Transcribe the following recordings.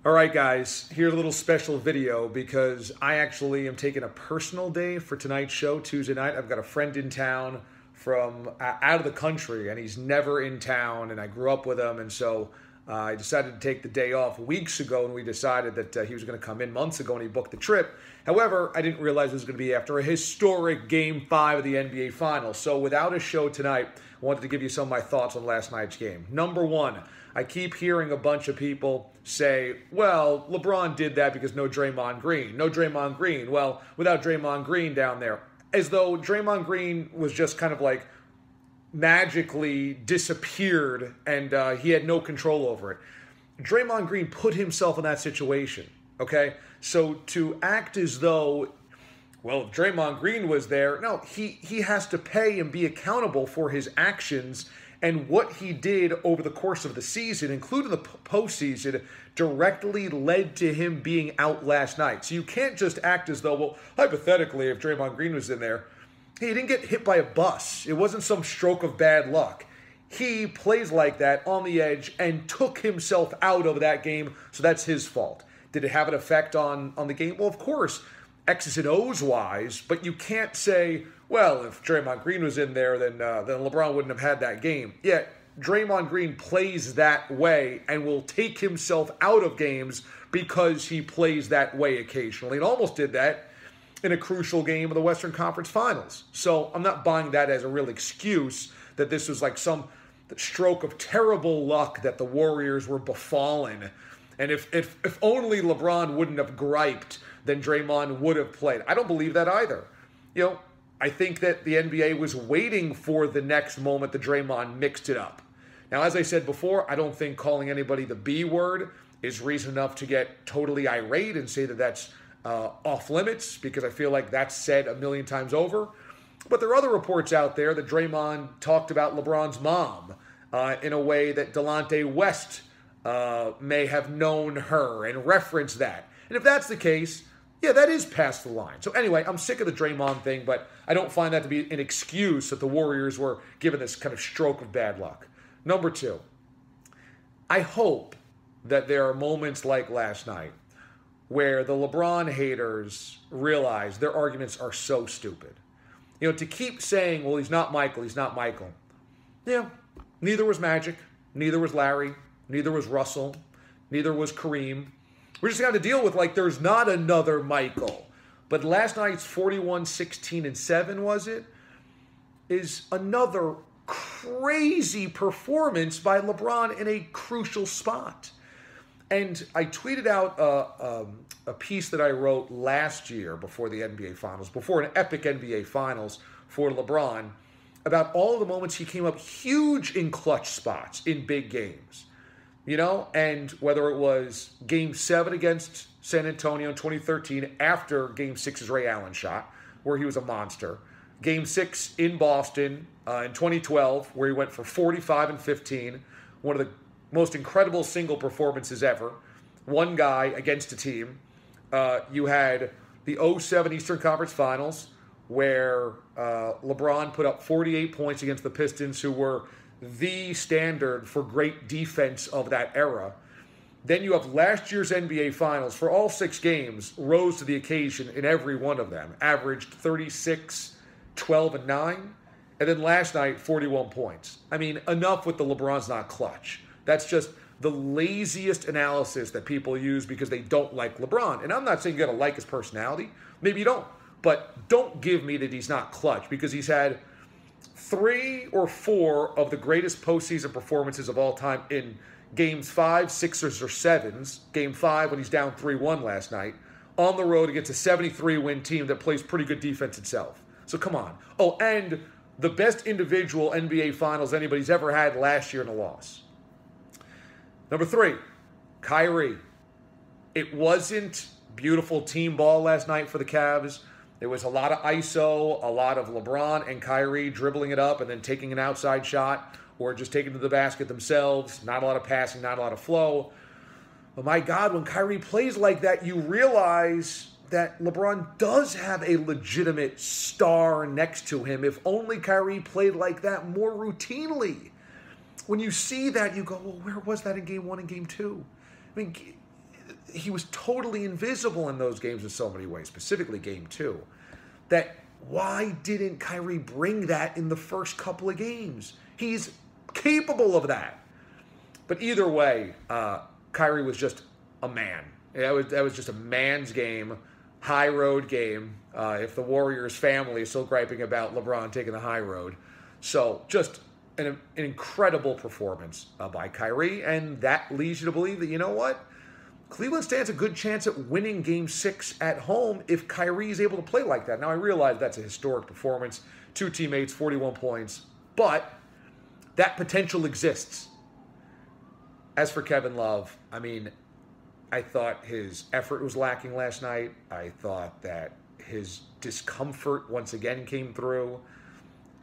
All right, guys, here's a little special video because I actually am taking a personal day for tonight's show, Tuesday night. I've got a friend in town from out of the country, and he's never in town, and I grew up with him, and so I decided to take the day off weeks ago, and we decided that he was going to come in months ago, and he booked the trip. However, I didn't realize it was going to be after a historic Game 5 of the NBA Finals. So without a show tonight, I wanted to give you some of my thoughts on last night's game. Number one, I keep hearing a bunch of people say, well, LeBron did that because no Draymond Green. No Draymond Green. Well, without Draymond Green down there. As though Draymond Green was just kind of like magically disappeared and he had no control over it. Draymond Green put himself in that situation, okay? So to act as though, well, if Draymond Green was there, no, he has to pay and be accountable for his actions, and what he did over the course of the season, including the postseason, directly led to him being out last night. So you can't just act as though, well, hypothetically, if Draymond Green was in there, he didn't get hit by a bus. It wasn't some stroke of bad luck. He plays like that on the edge and took himself out of that game, so that's his fault. Did it have an effect on the game? Well, of course, X's and O's wise, but you can't say, well, if Draymond Green was in there, then LeBron wouldn't have had that game. Yeah, Draymond Green plays that way and will take himself out of games because he plays that way occasionally, and almost did that in a crucial game of the Western Conference Finals. So I'm not buying that as a real excuse that this was like some stroke of terrible luck that the Warriors were befallen. And if only LeBron wouldn't have griped, then Draymond would have played. I don't believe that either. You know, I think that the NBA was waiting for the next moment that Draymond mixed it up. Now, as I said before, I don't think calling anybody the B word is reason enough to get totally irate and say that that's off limits, because I feel like that's said a million times over. But there are other reports out there that Draymond talked about LeBron's mom in a way that Delonte West may have known her and referenced that. And if that's the case, yeah, that is past the line. So anyway, I'm sick of the Draymond thing, but I don't find that to be an excuse that the Warriors were given this kind of stroke of bad luck. Number two, I hope that there are moments like last night where the LeBron haters realize their arguments are so stupid. You know, to keep saying, well, he's not Michael, he's not Michael. Yeah, neither was Magic, neither was Larry, neither was Russell, neither was Kareem. We're just going to deal with, like, there's not another Michael. But last night's 41, 16, and 7, was it? Is another crazy performance by LeBron in a crucial spot. And I tweeted out a piece that I wrote last year before the NBA Finals, before an epic NBA Finals for LeBron, about all of the moments he came up huge in clutch spots in big games. You know, and whether it was Game 7 against San Antonio in 2013 after Game 6's Ray Allen shot, where he was a monster. Game 6 in Boston in 2012, where he went for 45 and 15, one of the most incredible single performances ever. One guy against a team. You had the 2007 Eastern Conference Finals, where LeBron put up 48 points against the Pistons, who were the standard for great defense of that era. Then you have last year's NBA Finals. For all 6 games, rose to the occasion in every one of them. Averaged 36, 12, and 9. And then last night, 41 points. I mean, enough with the LeBron's not clutch. That's just the laziest analysis that people use because they don't like LeBron. And I'm not saying you got to like his personality. Maybe you don't. But don't give me that he's not clutch, because he's had 3 or 4 of the greatest postseason performances of all time in Games 5, 6, or 7s. Game 5 when he's down 3-1 last night. On the road against a 73-win team that plays pretty good defense itself. So come on. Oh, and the best individual NBA Finals anybody's ever had last year in a loss. Number 3, Kyrie. It wasn't beautiful team ball last night for the Cavs. There was a lot of ISO, a lot of LeBron and Kyrie dribbling it up and then taking an outside shot or just taking it to the basket themselves. Not a lot of passing, not a lot of flow. But my God, when Kyrie plays like that, you realize that LeBron does have a legitimate star next to him. If only Kyrie played like that more routinely. When you see that, you go, well, where was that in Game 1 and Game 2? I mean, he was totally invisible in those games in so many ways, specifically Game 2. That why didn't Kyrie bring that in the first couple of games? He's capable of that. But either way, Kyrie was just a man. That was just a man's game, high road game. If the Warriors family is still griping about LeBron taking the high road. So just an incredible performance by Kyrie. And that leads you to believe that, you know what? Cleveland stands a good chance at winning Game 6 at home if Kyrie is able to play like that. Now, I realize that's a historic performance. 2 teammates, 41 points. But that potential exists. As for Kevin Love, I mean, I thought his effort was lacking last night. I thought that his discomfort once again came through.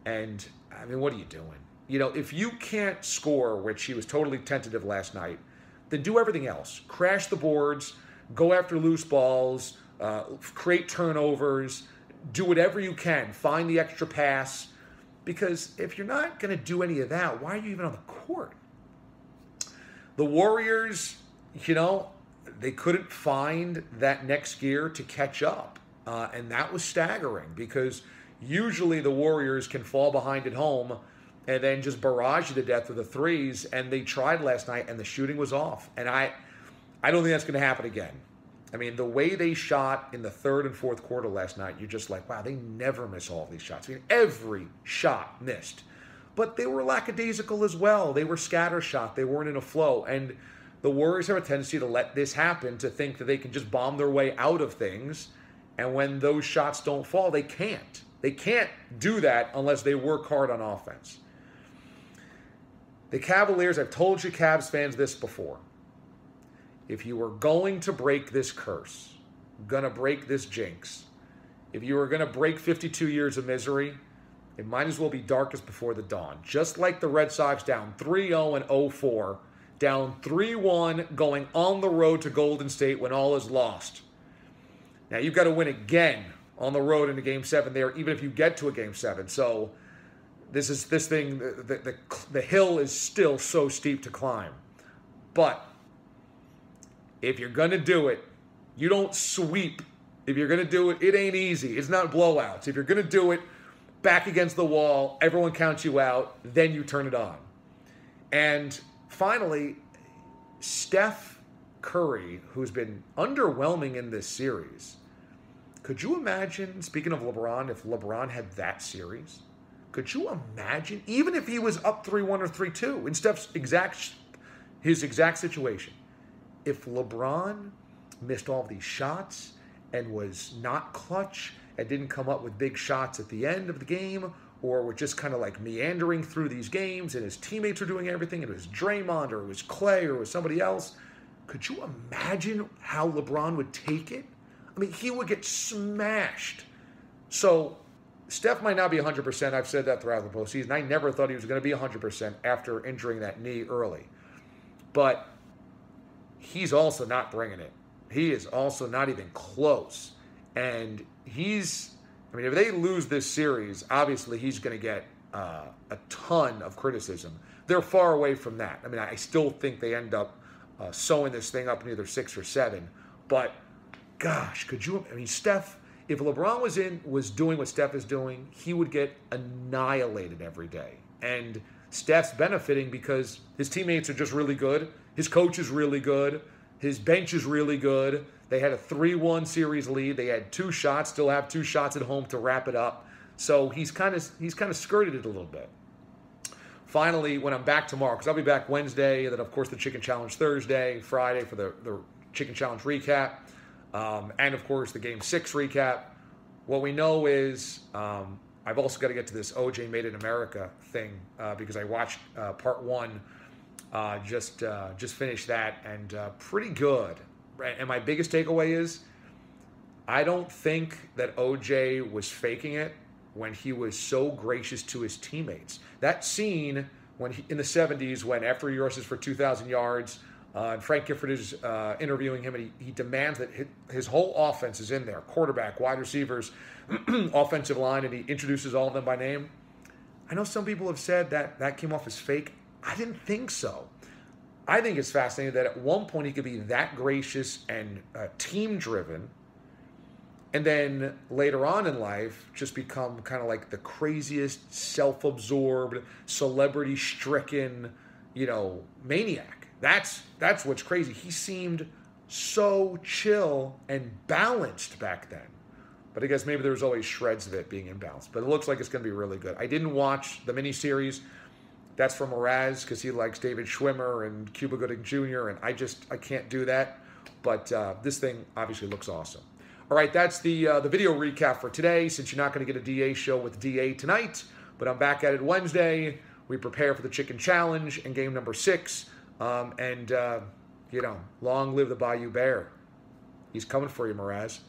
And, I mean, what are you doing? You know, if you can't score, which he was totally tentative last night, then do everything else. Crash the boards, go after loose balls, create turnovers, do whatever you can. Find the extra pass. Because if you're not going to do any of that, why are you even on the court? The Warriors, you know, they couldn't find that next gear to catch up. And that was staggering because usually the Warriors can fall behind at home and then just barrage you to death with the threes. And they tried last night, and the shooting was off. And I don't think that's going to happen again. I mean, the way they shot in the third and fourth quarter last night, you're just like, wow, they never miss all of these shots. I mean, every shot missed. But they were lackadaisical as well. They were scattershot. They weren't in a flow. And the Warriors have a tendency to let this happen, to think that they can just bomb their way out of things. And when those shots don't fall, they can't. They can't do that unless they work hard on offense. The Cavaliers, I've told you Cavs fans this before. If you were going to break this curse, going to break this jinx, if you were going to break 52 years of misery, it might as well be darkest before the dawn. Just like the Red Sox down 3-0 and 0-4, down 3-1 going on the road to Golden State when all is lost. Now you've got to win again on the road into Game 7 there, even if you get to a Game 7. So this thing, the hill is still so steep to climb. But if you're going to do it, you don't sweep. If you're going to do it, it ain't easy. It's not blowouts. If you're going to do it, back against the wall, everyone counts you out, then you turn it on. And finally, Steph Curry, who's been underwhelming in this series. Could you imagine, speaking of LeBron, if LeBron had that series? Could you imagine, even if he was up 3-1 or 3-2 in Steph's his exact situation, if LeBron missed all of these shots and was not clutch and didn't come up with big shots at the end of the game, or were just kind of like meandering through these games and his teammates were doing everything, and it was Draymond or it was Clay or it was somebody else, could you imagine how LeBron would take it? I mean, he would get smashed. So Steph might not be 100%. I've said that throughout the postseason. I never thought he was going to be 100% after injuring that knee early. But he's also not bringing it. He is also not even close. And if they lose this series, obviously he's going to get a ton of criticism. They're far away from that. I mean, I still think they end up sewing this thing up in either 6 or 7. But, gosh, Steph, if LeBron was doing what Steph is doing, he would get annihilated every day. And Steph's benefiting because his teammates are just really good. His coach is really good. His bench is really good. They had a 3-1 series lead. They had 2 shots, still have 2 shots at home to wrap it up. So he's kind of skirted it a little bit. Finally, when I'm back tomorrow, because I'll be back Wednesday, and then, of course, the Chicken Challenge Thursday, Friday for the Chicken Challenge recap, and, of course, the Game 6 recap. What we know is I've also got to get to this OJ Made in America thing because I watched part 1, just finished that, and pretty good. And my biggest takeaway is I don't think that OJ was faking it when he was so gracious to his teammates. That scene in the 70s when after he rushes for 2,000 yards, and Frank Gifford is interviewing him, and he demands that his whole offense is in there, quarterback, wide receivers, offensive line, and he introduces all of them by name. I know some people have said that came off as fake. I didn't think so. I think it's fascinating that at one point he could be that gracious and team-driven, and then later on in life just become kind of like the craziest, self-absorbed, celebrity-stricken, maniac. That's what's crazy. He seemed so chill and balanced back then. But I guess maybe there was always shreds of it being imbalanced. But it looks like it's going to be really good. I didn't watch the miniseries. That's from Mraz because he likes David Schwimmer and Cuba Gooding Jr. And I can't do that. But this thing obviously looks awesome. All right, that's the video recap for today. Since you're not going to get a DA show with DA tonight, but I'm back at it Wednesday. We prepare for the Chicken Challenge and game number 6. Long live the Bayou Bear. He's coming for you, Mraz.